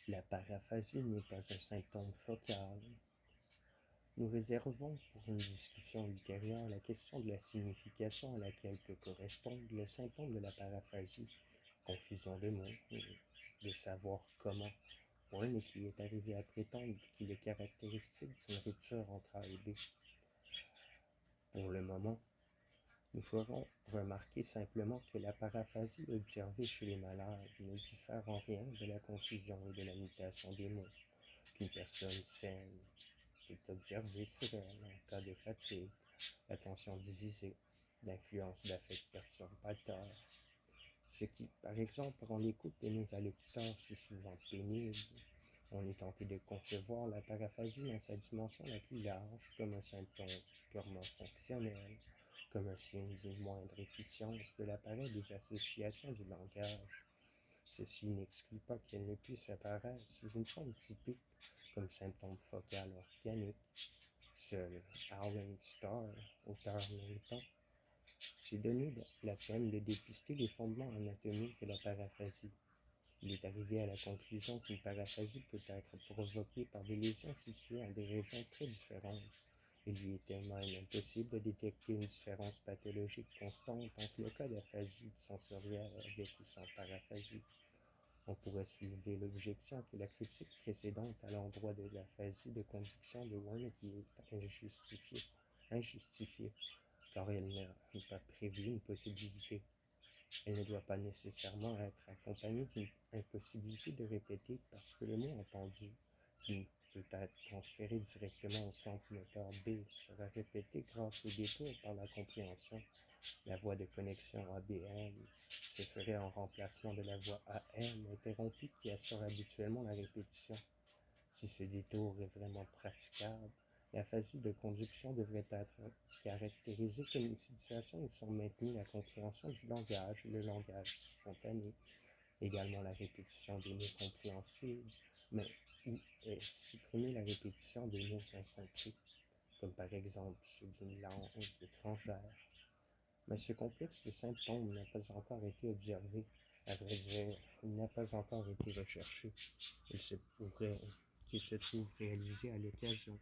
La paraphasie n'est pas un symptôme focal. Nous réservons pour une discussion ultérieure la question de la signification à laquelle peut correspondre le symptôme de la paraphasie, confusion de mots, de savoir comment. Qui est arrivé à prétendre qu'il est caractéristique d'une rupture entre A et B. Pour le moment, nous ferons remarquer simplement que la paraphasie observée chez les malades ne diffère en rien de la confusion et de la mutation des mots qu'une personne saine est observée sur elle en cas de fatigue, d'attention divisée, d'influence d'affects perturbateurs. Ce qui, par exemple, rend l'écoute de nos allocuteurs si souvent pénible. On est tenté de concevoir la paraphasie dans sa dimension la plus large comme un symptôme purement fonctionnel, comme un signe d'une moindre efficience de l'appareil des associations du langage. Ceci n'exclut pas qu'elle ne puisse apparaître sous une forme typique comme symptôme focal organique. Seul Alan Starr, auteur méritant, s'est donné la peine de dépister les fondements anatomiques de la paraphasie. Il est arrivé à la conclusion qu'une paraphasie peut être provoquée par des lésions situées en des régions très différentes. Il lui était même impossible de détecter une différence pathologique constante entre le cas d'aphasie sensorielle avec ou sans paraphasie. On pourrait soulever l'objection que la critique précédente à l'endroit de l'aphasie de conduction de Wernicke est injustifiée, car elle n'a pas prévu une possibilité. Elle ne doit pas nécessairement être accompagnée d'une impossibilité de répéter parce que le mot entendu, qui peut être transféré directement au centre moteur B, sera répété grâce au détour par la compréhension. La voie de connexion ABM se ferait en remplacement de la voie AM interrompue qui assure habituellement la répétition. Si ce détour est vraiment praticable, l'aphasie de conduction devrait être caractérisée comme une situation où sont maintenues la compréhension du langage et le langage spontané, également la répétition des mots compréhensibles, mais où est supprimée la répétition des mots incompris, comme par exemple ceux d'une langue étrangère. Mais ce complexe de symptômes n'a pas encore été observé. À vrai dire, il n'a pas encore été recherché. Il se pourrait qu'il se trouve réalisé à l'occasion